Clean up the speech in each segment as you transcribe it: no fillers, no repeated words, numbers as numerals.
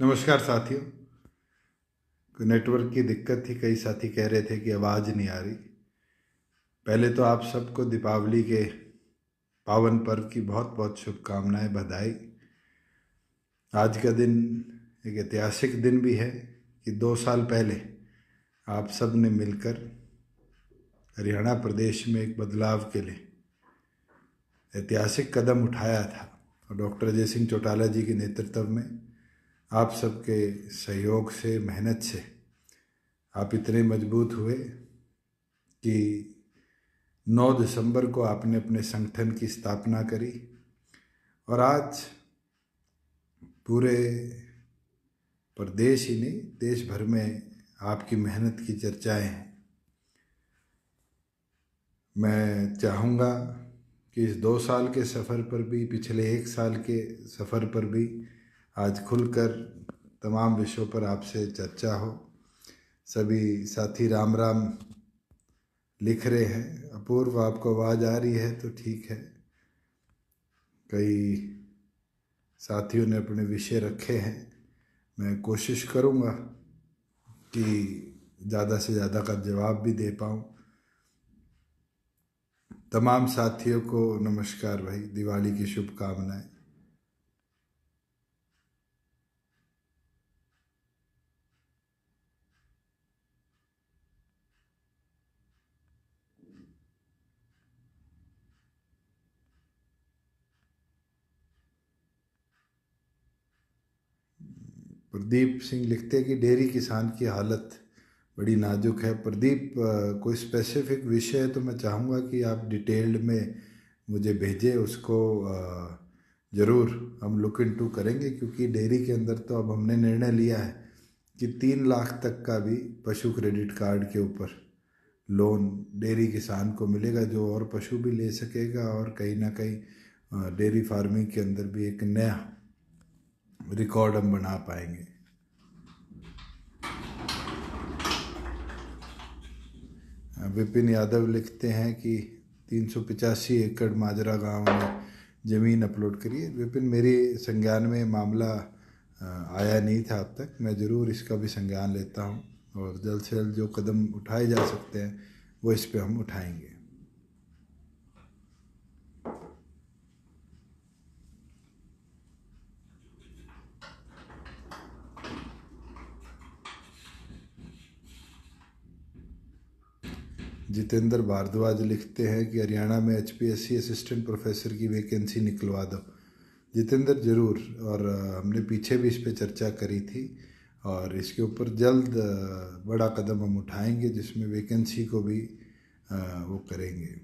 नमस्कार साथियों। नेटवर्क की दिक्कत थी, कई साथी कह रहे थे कि आवाज़ नहीं आ रही। पहले तो आप सबको दीपावली के पावन पर्व की बहुत बहुत शुभकामनाएं, बधाई। आज का दिन एक ऐतिहासिक दिन भी है कि 2 साल पहले आप सब ने मिलकर हरियाणा प्रदेश में एक बदलाव के लिए ऐतिहासिक कदम उठाया था, और डॉक्टर अजय सिंह चौटाला जी के नेतृत्व में आप सबके सहयोग से, मेहनत से आप इतने मजबूत हुए कि 9 दिसंबर को आपने अपने संगठन की स्थापना करी। और आज पूरे प्रदेश ही नहीं, देश भर में आपकी मेहनत की चर्चाएं हैं। मैं चाहूँगा कि इस 2 साल के सफ़र पर भी, पिछले 1 साल के सफ़र पर भी आज खुलकर तमाम विषयों पर आपसे चर्चा हो। सभी साथी राम राम लिख रहे हैं। अपूर्व, आपको आवाज़ आ रही है तो ठीक है। कई साथियों ने अपने विषय रखे हैं। मैं कोशिश करूँगा कि ज़्यादा से ज़्यादा का जवाब भी दे पाऊँ। तमाम साथियों को नमस्कार भाई, दिवाली की शुभकामनाएं। प्रदीप सिंह लिखते हैं कि डेयरी किसान की हालत बड़ी नाजुक है। प्रदीप, कोई स्पेसिफिक विषय है तो मैं चाहूँगा कि आप डिटेल्ड में मुझे भेजें। उसको ज़रूर हम लुक इनटू करेंगे, क्योंकि डेयरी के अंदर तो अब हमने निर्णय लिया है कि 3 लाख तक का भी पशु क्रेडिट कार्ड के ऊपर लोन डेयरी किसान को मिलेगा, जो और पशु भी ले सकेगा और कहीं ना कहीं डेयरी फार्मिंग के अंदर भी एक नया रिकॉर्ड हम बना पाएंगे। विपिन यादव लिखते हैं कि 385 एकड़ माजरा गांव में ज़मीन अपलोड करिए। विपिन, मेरी संज्ञान में मामला आया नहीं था अब तक। मैं ज़रूर इसका भी संज्ञान लेता हूं, और जल्द से जल्द जो कदम उठाए जा सकते हैं वो इस पे हम उठाएंगे। जितेंद्र भारद्वाज लिखते हैं कि हरियाणा में HPSC असिस्टेंट प्रोफेसर की वैकेंसी निकलवा दो। जितेंद्र, ज़रूर। और हमने पीछे भी इस पे चर्चा करी थी, और इसके ऊपर जल्द बड़ा कदम हम उठाएंगे, जिसमें वैकेंसी को भी वो करेंगे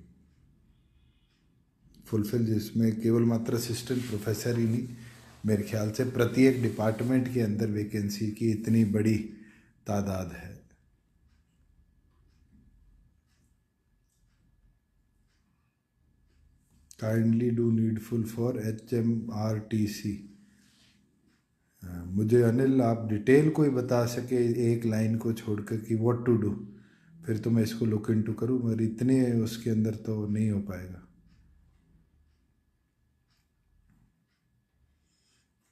फुलफिल, जिसमें केवल मात्र असिस्टेंट प्रोफेसर ही नहीं, मेरे ख्याल से प्रत्येक डिपार्टमेंट के अंदर वैकेंसी की इतनी बड़ी तादाद है। Kindly do needful for HMRTC। मुझे अनिल, आप डिटेल कोई बता सके एक लाइन को छोड़कर कि व्हाट टू डू, फिर तो मैं इसको लुक इनटू करूँ, मगर इतने उसके अंदर तो नहीं हो पाएगा।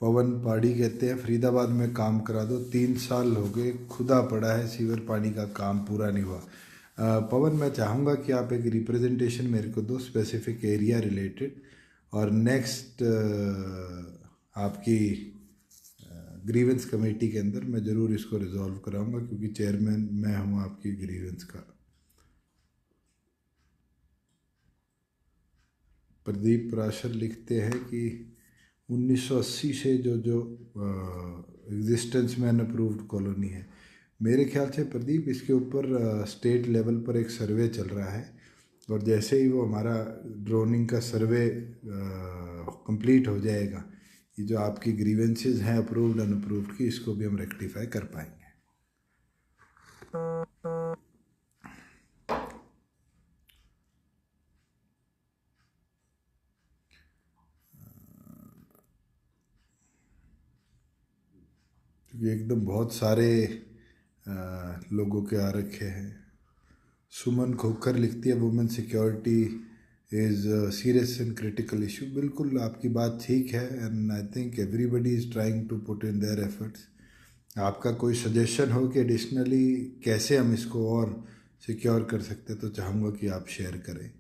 पवन पाड़ी कहते हैं फरीदाबाद में काम करा दो, 3 साल हो गए, खुदा पड़ा है, सीवर पानी का काम पूरा नहीं हुआ। पवन, मैं चाहूँगा कि आप एक रिप्रेजेंटेशन मेरे को दो स्पेसिफिक एरिया रिलेटेड, और नेक्स्ट आपकी ग्रीवेंस कमेटी के अंदर मैं ज़रूर इसको रिजॉल्व कराऊंगा, क्योंकि चेयरमैन मैं हूँ आपकी ग्रीवेंस का। प्रदीप पराशर लिखते हैं कि 1980 से जो जो एग्जिस्टेंस में अनअप्रूव्ड कॉलोनी है, मेरे ख्याल से प्रदीप इसके ऊपर स्टेट लेवल पर एक सर्वे चल रहा है, और जैसे ही वो हमारा ड्रोनिंग का सर्वे कंप्लीट हो जाएगा, ये जो आपकी ग्रीवेंसेस हैं अप्रूव्ड अनअप्रूव्ड की, इसको भी हम रेक्टिफाई कर पाएंगे। क्योंकि एकदम बहुत सारे लोगों के आ रखे हैं। सुमन खोखर लिखती है women security is serious and critical issue. बिल्कुल आपकी बात ठीक है, and I think everybody is trying to put in their efforts. आपका कोई सजेशन हो कि एडिशनली कैसे हम इसको और सिक्योर कर सकते, तो चाहूँगा कि आप शेयर करें।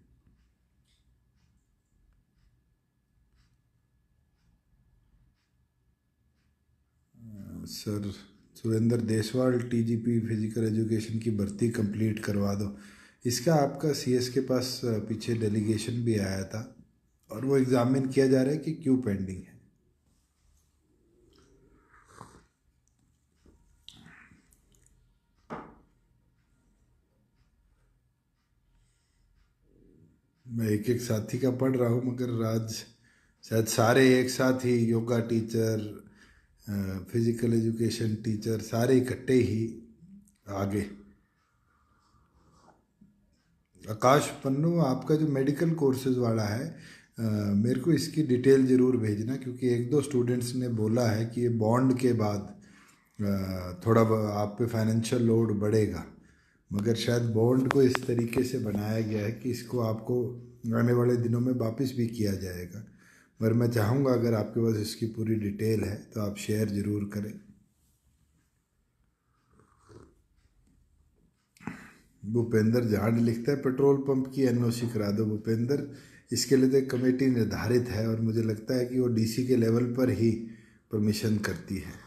Sir Surendra Deswal, TGP physical education की भर्ती कंप्लीट करवा दो। इसका आपका सीएस के पास पीछे डेलीगेशन भी आया था और वो एग्जामिन किया जा रहा है कि क्यों पेंडिंग है। मैं एक एक साथी का पढ़ रहा हूँ, मगर आज शायद सारे एक साथ ही, yoga teacher, physical education teacher, सारे इकट्ठे ही आगे। आकाश पन्नू, आपका जो मेडिकल कोर्सेज वाला है, मेरे को इसकी डिटेल ज़रूर भेजना, क्योंकि एक दो स्टूडेंट्स ने बोला है कि ये बॉन्ड के बाद थोड़ा आप पे फाइनेंशियल लोड बढ़ेगा, मगर शायद बॉन्ड को इस तरीके से बनाया गया है कि इसको आपको आने वाले दिनों में वापस भी किया जाएगा। मगर मैं चाहूँगा अगर आपके पास इसकी पूरी डिटेल है तो आप शेयर ज़रूर करें। भूपेंद्र जाट लिखता है, पेट्रोल पंप की एनओसी करा दो भूपेंद्र। इसके लिए तो एक कमेटी निर्धारित है और मुझे लगता है कि वो डीसी के लेवल पर ही परमिशन करती है।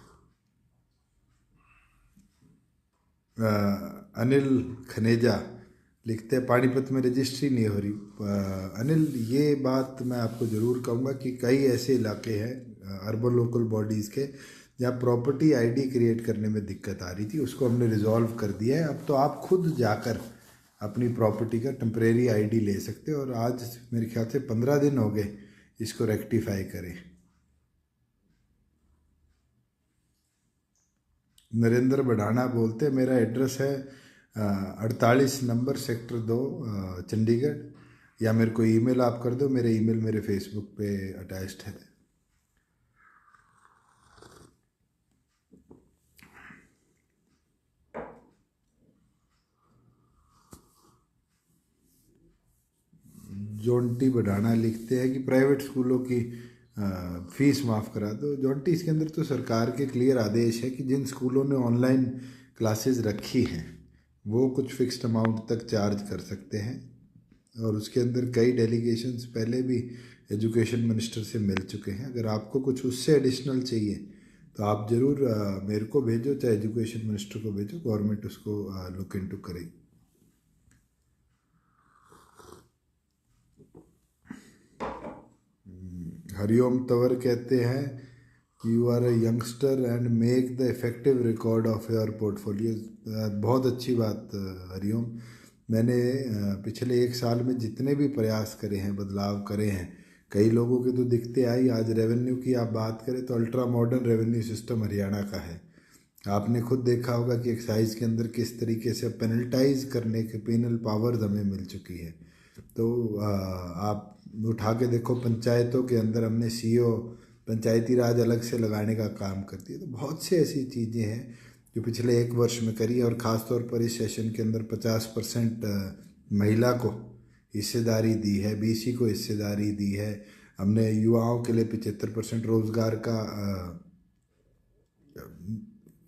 अनिल खनेजा लिखते हैं, पानीपत में रजिस्ट्री नहीं हो रही। अनिल, ये बात मैं आपको ज़रूर कहूँगा कि कई ऐसे इलाके हैं अर्बन लोकल बॉडीज़ के जहाँ प्रॉपर्टी आईडी क्रिएट करने में दिक्कत आ रही थी, उसको हमने रिजॉल्व कर दिया है। अब तो आप खुद जाकर अपनी प्रॉपर्टी का टेम्परेरी आईडी ले सकते हो और आज मेरे ख्याल से 15 दिन हो गए इसको रेक्टिफाई करें। नरेंद्र बढ़ाना बोलते हैं, मेरा एड्रेस है 48 नंबर सेक्टर 2 चंडीगढ़, या मेरे को ईमेल आप कर दो, मेरे ईमेल मेरे फेसबुक पे अटैच्ड है। जॉन्टी बढ़ाना लिखते हैं कि प्राइवेट स्कूलों की फीस माफ़ करा दो। जॉन्टी, इसके अंदर तो सरकार के क्लियर आदेश है कि जिन स्कूलों ने ऑनलाइन क्लासेस रखी हैं वो कुछ फिक्स्ड अमाउंट तक चार्ज कर सकते हैं, और उसके अंदर कई डेलीगेशंस पहले भी एजुकेशन मिनिस्टर से मिल चुके हैं। अगर आपको कुछ उससे एडिशनल चाहिए तो आप ज़रूर मेरे को भेजो, चाहे एजुकेशन मिनिस्टर को भेजो, गवर्नमेंट उसको लुक इनटू करेगी। हरिओम तंवर कहते हैं कि you are a youngster and make the effective record of your portfolio. बहुत अच्छी बात हरिओम। मैंने पिछले एक साल में जितने भी प्रयास करे हैं, बदलाव करे हैं, कई लोगों के तो दिखते आई। आज रेवेन्यू की आप बात करें तो ultra modern revenue system Haryana का है। आपने खुद देखा होगा कि एक्साइज के अंदर किस तरीके से पेनल्टाइज करने के पेनल पावर्स हमें मिल चुकी है। तो आप उठा के देखो, पंचायतों के अंदर हमने सीओ पंचायती राज अलग से लगाने का काम करती है। तो बहुत सी ऐसी चीज़ें हैं जो पिछले एक वर्ष में करी है, और ख़ास तौर पर इस सेशन के अंदर 50% महिला को हिस्सेदारी दी है, बीसी को हिस्सेदारी दी है। हमने युवाओं के लिए 75% रोज़गार का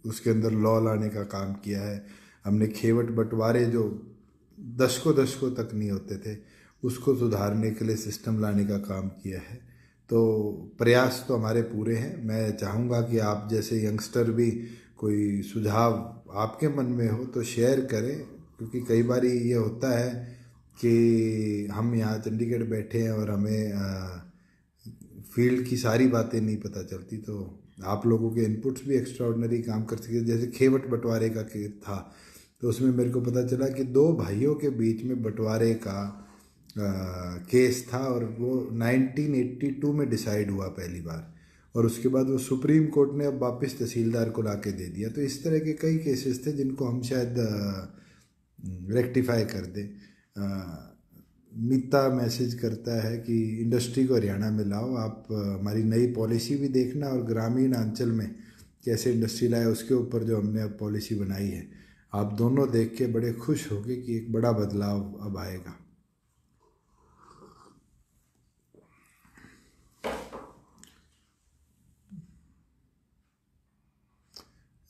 उसके अंदर लॉ लाने का काम किया है। हमने खेवट बंटवारे जो दशकों दशकों तक नहीं होते थे, उसको सुधारने के लिए सिस्टम लाने का काम किया है। तो प्रयास तो हमारे पूरे हैं। मैं चाहूँगा कि आप जैसे यंगस्टर भी कोई सुझाव आपके मन में हो तो शेयर करें, क्योंकि कई बार ये होता है कि हम यहाँ चंडीगढ़ बैठे हैं और हमें फील्ड की सारी बातें नहीं पता चलती। तो आप लोगों के इनपुट्स भी एक्स्ट्रा ऑर्डनरी काम कर सकते। जैसे खेवट बंटवारे का था, तो उसमें मेरे को पता चला कि दो भाइयों के बीच में बंटवारे का केस था, और वो 1982 में डिसाइड हुआ पहली बार, और उसके बाद वो सुप्रीम कोर्ट ने अब वापस तहसीलदार को ला के दे दिया। तो इस तरह के कई केसेस थे जिनको हम शायद रेक्टिफाई कर दें। मीता मैसेज करता है कि इंडस्ट्री को हरियाणा में लाओ। आप हमारी नई पॉलिसी भी देखना, और ग्रामीण अंचल में कैसे इंडस्ट्री लाए उसके ऊपर जो हमने अब पॉलिसी बनाई है, आप दोनों देख के बड़े खुश होगे कि एक बड़ा बदलाव अब आएगा।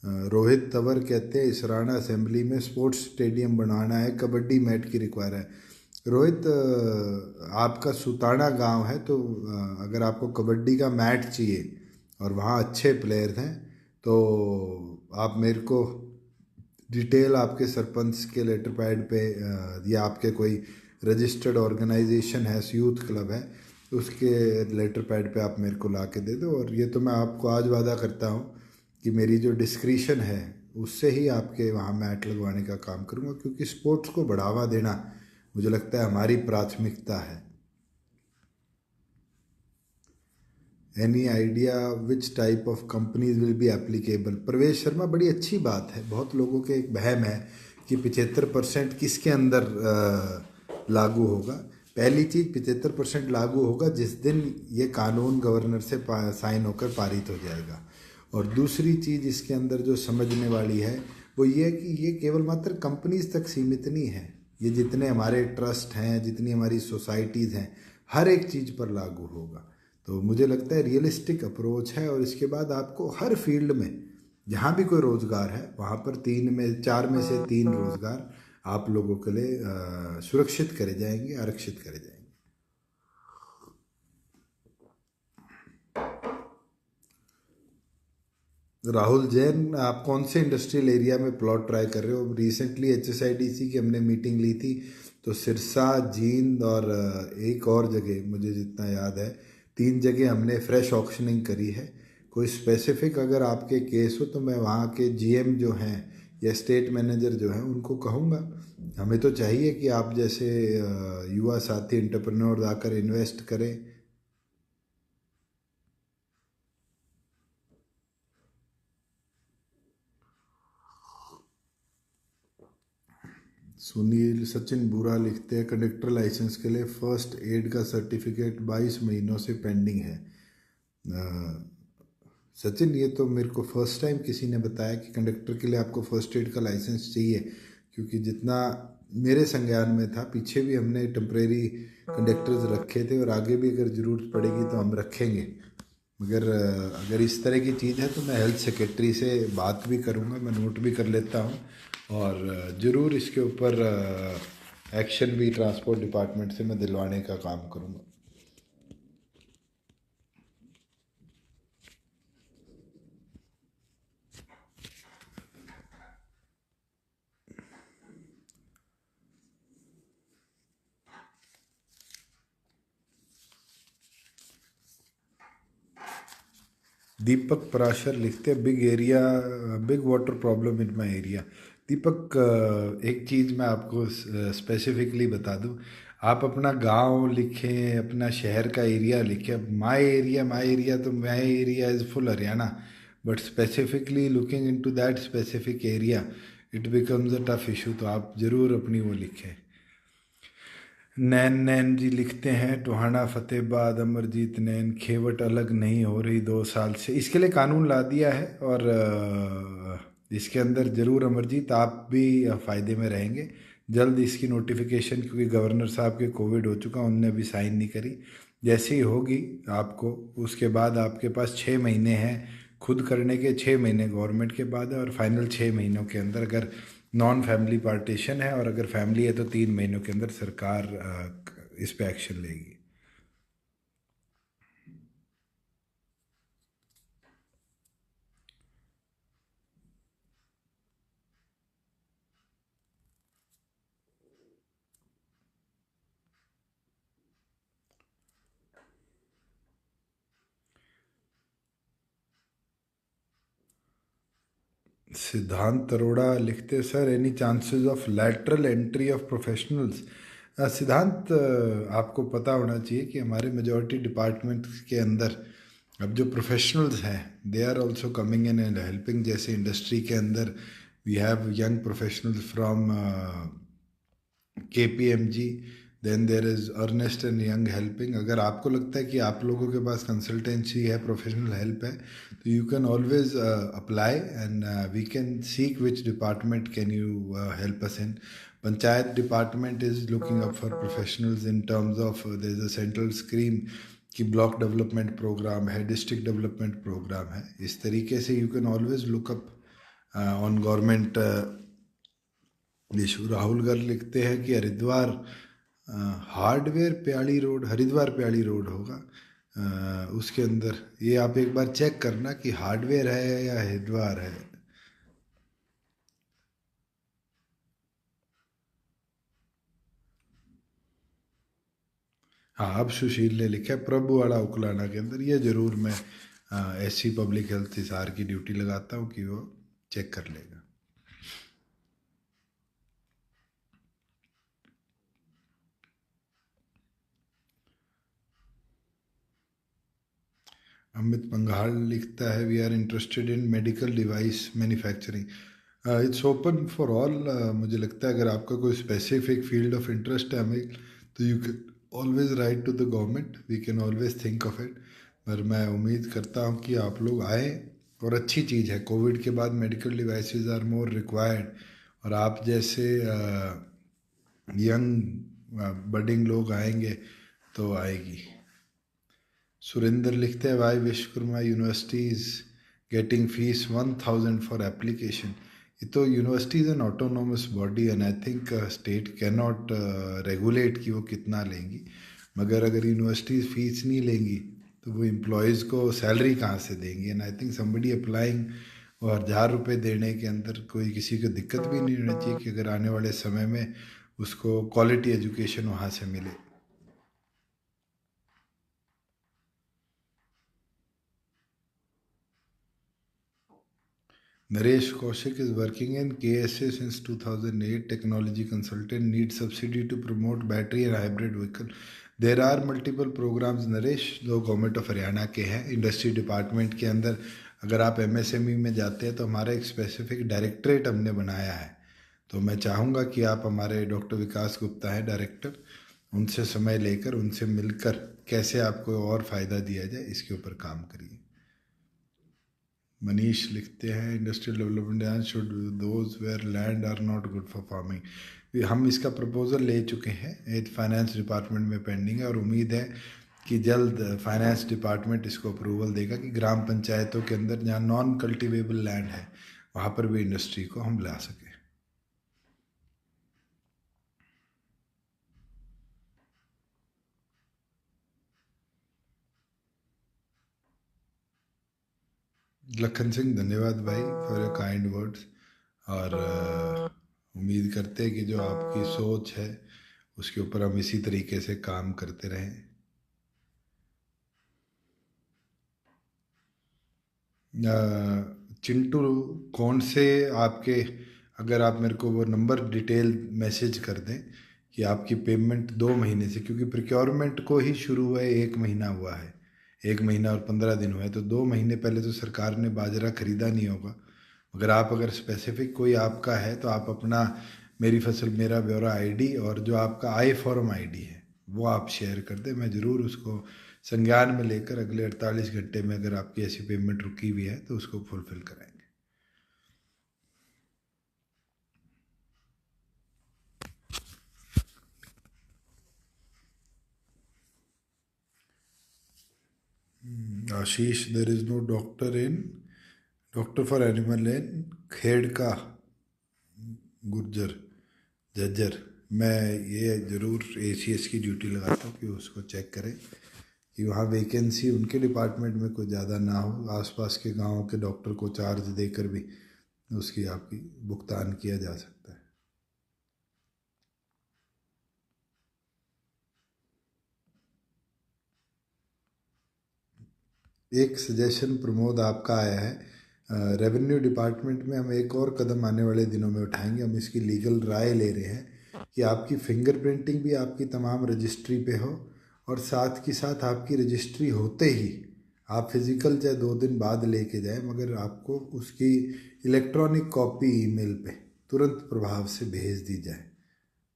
रोहित तंवर कहते हैं इसराना असेंबली में स्पोर्ट्स स्टेडियम बनाना है, कबड्डी मैट की रिक्वायर है। रोहित, आपका सुताना गांव है, तो अगर आपको कबड्डी का मैट चाहिए और वहाँ अच्छे प्लेयर्स हैं तो आप मेरे को डिटेल आपके सरपंच के लेटर पैड पे या आपके कोई रजिस्टर्ड ऑर्गेनाइजेशन है, यूथ क्लब है, उसके लेटर पैड पे आप मेरे को ला के दे दो। और ये तो मैं आपको आज वादा करता हूँ कि मेरी जो डिस्क्रिशन है उससे ही आपके वहाँ मैट लगवाने का काम करूँगा, क्योंकि स्पोर्ट्स को बढ़ावा देना मुझे लगता है हमारी प्राथमिकता है। Any idea which type of companies will be applicable? प्रवेश शर्मा, बड़ी अच्छी बात है। बहुत लोगों के एक वहम है कि 75% किसके अंदर लागू होगा। पहली चीज़, 75% लागू होगा जिस दिन ये कानून गवर्नर से साइन होकर पारित हो जाएगा। और दूसरी चीज़ इसके अंदर जो समझने वाली है वो ये है कि ये केवल मात्र कंपनीज तक सीमित नहीं है, ये जितने हमारे ट्रस्ट हैं, जितनी हमारी सोसाइटीज़ हैं, हर एक चीज़ पर लागू होगा। तो मुझे लगता है रियलिस्टिक अप्रोच है। और इसके बाद आपको हर फील्ड में जहाँ भी कोई रोज़गार है वहाँ पर 4 में से 3 रोज़गार आप लोगों के लिए सुरक्षित करे जाएंगे, आरक्षित करे जाएंगे। राहुल जैन, आप कौन से इंडस्ट्रियल एरिया में प्लॉट ट्राई कर रहे हो? रिसेंटली HSIDC की हमने मीटिंग ली थी, तो सिरसा, जींद और एक और जगह मुझे जितना याद है 3 जगह हमने फ्रेश ऑक्शनिंग करी है। कोई स्पेसिफिक अगर आपके केस हो तो मैं वहाँ के GM जो हैं या स्टेट मैनेजर जो हैं उनको कहूँगा। हमें तो चाहिए कि आप जैसे युवा साथी एंटरप्रेन्योर आकर इन्वेस्ट करें। सुनील सचिन बुरा लिखते हैं कंडक्टर लाइसेंस के लिए फर्स्ट एड का सर्टिफिकेट 22 महीनों से पेंडिंग है। सचिन, ये तो मेरे को फर्स्ट टाइम किसी ने बताया कि कंडक्टर के लिए आपको फर्स्ट एड का लाइसेंस चाहिए, क्योंकि जितना मेरे संज्ञान में था पीछे भी हमने टेम्परेरी कंडक्टर्स रखे थे और आगे भी अगर ज़रूरत पड़ेगी तो हम रखेंगे। मगर अगर इस तरह की चीज़ है तो मैं हेल्थ सेक्रेटरी से बात भी करूँगा, मैं नोट भी कर लेता हूँ और ज़रूर इसके ऊपर एक्शन भी ट्रांसपोर्ट डिपार्टमेंट से मैं दिलवाने का काम करूँगा। दीपक पराशर लिखते हैं big water problem in my area. Deepak, एक चीज़ मैं आपको स्पेसिफिकली बता दूं, आप अपना गांव लिखें, अपना शहर का एरिया लिखें। अब माई एरिया तो my area is full Haryana, but specifically looking into that specific area it becomes a tough issue. तो आप ज़रूर अपनी वो लिखें। नैन जी लिखते हैं टोहाना फतेहाबाद अमरजीत नैन खेवट अलग नहीं हो रही 2 साल से, इसके लिए कानून ला दिया है और इसके अंदर ज़रूर अमरजीत आप भी फ़ायदे में रहेंगे। जल्द इसकी नोटिफिकेशन, क्योंकि गवर्नर साहब के कोविड हो चुका, उनने अभी साइन नहीं करी, जैसे ही होगी आपको, उसके बाद आपके पास 6 महीने हैं खुद करने के, 6 महीने गवर्नमेंट के बाद है और फाइनल 6 महीनों के अंदर अगर नॉन फैमिली पार्टीशन है और अगर फैमिली है तो 3 महीनों के अंदर सरकार इस पे एक्शन लेगी। सिद्धांत अरोड़ा लिखते, sir any chances of lateral entry of professionals? सिद्धांत, आपको पता होना चाहिए कि हमारे मेजॉरिटी डिपार्टमेंट्स के अंदर अब जो प्रोफेशनल्स हैं they are also coming in and helping. जैसे इंडस्ट्री के अंदर we have young professionals from KPMG, then there is Ernst and Young helping. अगर आपको लगता है कि आप लोगों के पास कंसल्टेंसी है, प्रोफेशनल हेल्प है, तो you can always apply and we can seek which department can you help us in. Panchayat department is looking up for professionals in terms of there is a central scheme कि block development programme है, district development programme है। इस तरीके से you can always look up on government issue. Rahul Garg लिखते हैं कि Haridwar hardware प्याली रोड, हरिद्वार प्याली रोड होगा। उसके अंदर ये आप एक बार चेक करना कि हार्डवेयर है या हरिद्वार है। हाँ, अब सुशील ने लिखा है प्रभुवाड़ा उकलाना के अंदर। ये ज़रूर मैं ऐसी पब्लिक हेल्थ हिसार की ड्यूटी लगाता हूँ कि वो चेक कर लेगा। अमित पंघाल लिखता है we are interested in medical device manufacturing. It's open for all. मुझे लगता है अगर आपका कोई स्पेसिफिक फील्ड ऑफ इंटरेस्ट है हमें, तो you can always write to the government, we can always think of it. पर मैं उम्मीद करता हूँ कि आप लोग आए, और अच्छी चीज़ है, कोविड के बाद medical devices are more required. और आप जैसे यंग बडिंग लोग आएंगे तो आएगी। सुरेंद्र लिखते हैं why Vishwakarma university is getting fees 1000 for application. ये तो university is an autonomous body and I think state can not regulate कि वो कितना लेंगी। मगर अगर यूनिवर्सिटीज़ फीस नहीं लेंगी तो वो एम्प्लॉयज़ को सैलरी कहाँ से देंगी। And I think somebody applying, और 1000 रुपये देने के अंदर कोई किसी को दिक्कत भी नहीं होनी चाहिए कि अगर आने वाले समय में उसको क्वालिटी एजुकेशन वहाँ से मिले। Naresh Kaushik is working in KSA since 2008. Technology consultant, needs subsidy to promote battery and hybrid vehicle. There are multiple programs Naresh जो गवर्नमेंट ऑफ हरियाणा के हैं इंडस्ट्री डिपार्टमेंट के अंदर। अगर आप एमएसएमई में जाते हैं तो हमारा एक स्पेसिफिक डायरेक्टरेट हमने बनाया है। तो मैं चाहूँगा कि आप, हमारे डॉक्टर विकास गुप्ता है डायरेक्टर, उनसे समय लेकर उनसे मिलकर कैसे आपको और फ़ायदा दिया जाए इसके ऊपर काम करिए। मनीष लिखते हैं industrial development should those where land are not good for farming. हम इसका प्रपोजल ले चुके हैं, एक फाइनेंस डिपार्टमेंट में पेंडिंग है, और उम्मीद है कि जल्द फाइनेंस डिपार्टमेंट इसको अप्रूवल देगा कि ग्राम पंचायतों के अंदर जहाँ नॉन कल्टिवेबल लैंड है वहाँ पर भी इंडस्ट्री को हम ला सकें। लखन सिंह, धन्यवाद भाई फॉर योर काइंड वर्ड्स। और उम्मीद करते हैं कि जो आपकी सोच है उसके ऊपर हम इसी तरीके से काम करते रहें। चिंटू, कौन से आपके, अगर आप मेरे को वो नंबर डिटेल मैसेज कर दें कि आपकी पेमेंट 2 महीने से, क्योंकि प्रिक्योरमेंट को ही शुरू हुआ है 1 महीना हुआ है, 1 महीना और 15 दिन हुए हैं, तो 2 महीने पहले तो सरकार ने बाजरा खरीदा नहीं होगा। अगर आप, अगर स्पेसिफिक कोई आपका है तो आप अपना मेरी फसल मेरा ब्यौरा आईडी और जो आपका आई फॉर्म आईडी है वो आप शेयर कर दें। मैं ज़रूर उसको संज्ञान में लेकर अगले 48 घंटे में अगर आपकी ऐसी पेमेंट रुकी हुई है तो उसको फुलफिल कराएंगे। Ashish, there is no doctor for animal in Khedka Gurjar Jhajjar. मैं ये ज़रूर एसीएस की ड्यूटी लगाता हूँ कि उसको चेक करें कि वहाँ वैकेंसी उनके डिपार्टमेंट में कोई ज़्यादा ना हो, आसपास के गांवों के डॉक्टर को चार्ज देकर भी उसकी आपकी भुगतान किया जा सकता है। एक सजेशन प्रमोद आपका आया है, रेवेन्यू डिपार्टमेंट में हम एक और कदम आने वाले दिनों में उठाएंगे। हम इसकी लीगल राय ले रहे हैं कि आपकी फिंगरप्रिंटिंग भी आपकी तमाम रजिस्ट्री पे हो, और साथ की साथ आपकी रजिस्ट्री होते ही आप फिज़िकल चाहे 2 दिन बाद लेके जाएं, मगर आपको उसकी इलेक्ट्रॉनिक कॉपी ईमेल पे तुरंत प्रभाव से भेज दी जाए।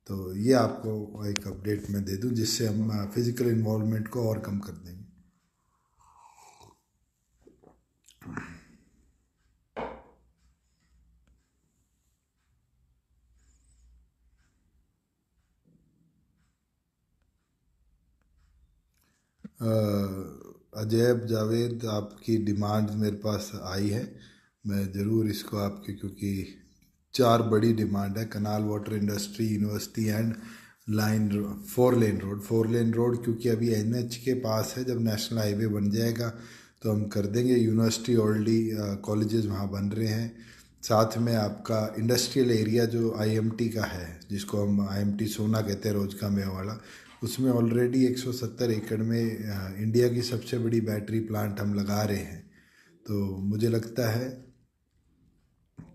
तो ये आपको एक अपडेट मैं दे दूं जिससे हम फिज़िकल इन्वॉल्वमेंट को और कम कर देंगे। अजैब जावेद, आपकी डिमांड मेरे पास आई है, मैं ज़रूर इसको आपके, क्योंकि 4 बड़ी डिमांड है, canal water industry, university and line 4 lane road क्योंकि अभी NH के पास है। जब नेशनल हाईवे बन जाएगा तो हम कर देंगे। यूनिवर्सिटी ऑलरेडी कॉलेजेस वहाँ बन रहे हैं। साथ में आपका इंडस्ट्रियल एरिया जो IMT का है, जिसको हम IMT सोना कहते हैं, रोज का मेवाड़ा, उसमें ऑलरेडी 170 एकड़ में इंडिया की सबसे बड़ी बैटरी प्लांट हम लगा रहे हैं। तो मुझे लगता है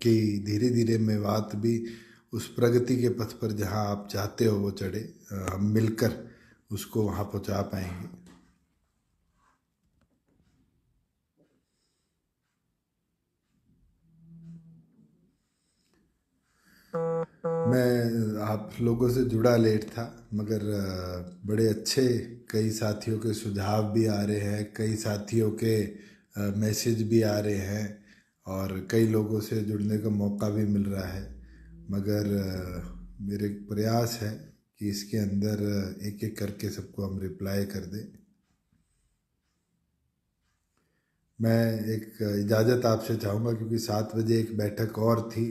कि धीरे धीरे मेवात भी उस प्रगति के पथ पर जहां आप चाहते हो वो चढ़े, हम मिलकर उसको वहां पहुंचा पाएंगे। मैं आप लोगों से जुड़ा लेट था, मगर बड़े अच्छे कई साथियों के सुझाव भी आ रहे हैं, कई साथियों के मैसेज भी आ रहे हैं और कई लोगों से जुड़ने का मौका भी मिल रहा है। मगर मेरे प्रयास है कि इसके अंदर एक एक करके सबको हम रिप्लाई कर दें। मैं एक इजाज़त आपसे चाहूँगा, क्योंकि 7 बजे एक बैठक और थी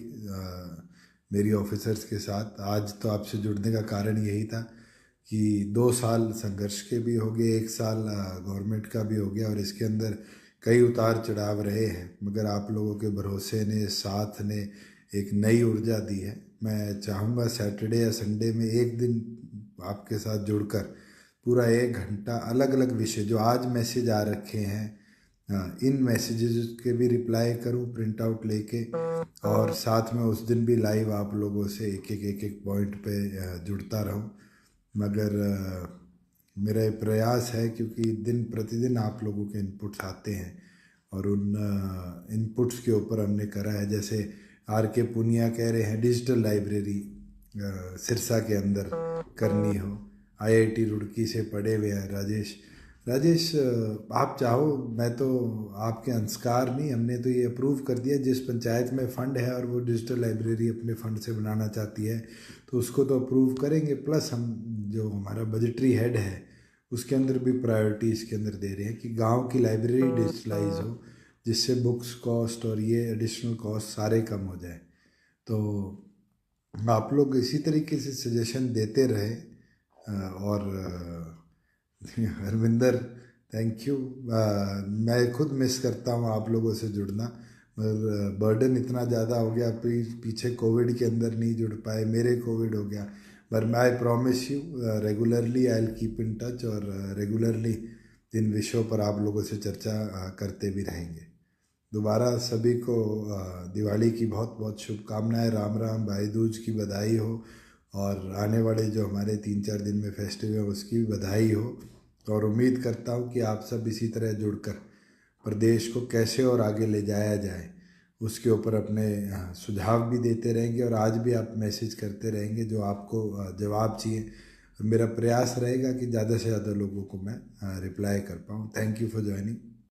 मेरी ऑफिसर्स के साथ। आज तो आपसे जुड़ने का कारण यही था कि 2 साल संघर्ष के भी हो गए, 1 साल गवर्नमेंट का भी हो गया और इसके अंदर कई उतार चढ़ाव रहे हैं, मगर आप लोगों के भरोसे ने, साथ ने एक नई ऊर्जा दी है। मैं चाहूँगा सैटरडे या संडे में एक दिन आपके साथ जुड़कर पूरा 1 घंटा अलग अलग विषय जो आज मैसेज आ रखे हैं, इन मैसेजेस के भी रिप्लाई करूं प्रिंट आउट लेके, और साथ में उस दिन भी लाइव आप लोगों से एक एक पॉइंट पे जुड़ता रहूं। मगर मेरा ये प्रयास है, क्योंकि दिन प्रतिदिन आप लोगों के इनपुट्स आते हैं और उन इनपुट्स के ऊपर हमने करा है। जैसे RK पुनिया कह रहे हैं डिजिटल लाइब्रेरी सिरसा के अंदर करनी हो। IIT रुड़की से पढ़े हुए हैं राजेश, आप चाहो, मैं तो आपके अंशकार नहीं, हमने तो ये अप्रूव कर दिया। जिस पंचायत में फ़ंड है और वो डिजिटल लाइब्रेरी अपने फ़ंड से बनाना चाहती है तो उसको तो अप्रूव करेंगे, प्लस हम जो हमारा बजटरी हेड है उसके अंदर भी प्रायोरिटी इसके अंदर दे रहे हैं कि गांव की लाइब्रेरी डिजिटलाइज हो, जिससे बुक्स कॉस्ट और ये एडिशनल कॉस्ट सारे कम हो जाए। तो आप लोग इसी तरीके से सजेशन देते रहे। और हरविंदर, थैंक यू। मैं खुद मिस करता हूँ आप लोगों से जुड़ना, मगर बर्डन इतना ज़्यादा हो गया, पीछे कोविड के अंदर नहीं जुड़ पाए, मेरे कोविड हो गया। पर I promise you regularly I will keep in touch, और रेगुलरली इन विषयों पर आप लोगों से चर्चा करते भी रहेंगे। दोबारा सभी को दिवाली की बहुत बहुत शुभकामनाएं, राम राम, भाई दूज की बधाई हो, और आने वाले जो हमारे 3-4 दिन में फेस्टिव है उसकी भी बधाई हो। और उम्मीद करता हूँ कि आप सब इसी तरह जुड़कर प्रदेश को कैसे और आगे ले जाया जाए उसके ऊपर अपने सुझाव भी देते रहेंगे, और आज भी आप मैसेज करते रहेंगे जो आपको जवाब चाहिए। मेरा प्रयास रहेगा कि ज़्यादा से ज़्यादा लोगों को मैं रिप्लाई कर पाऊँ। Thank you for joining.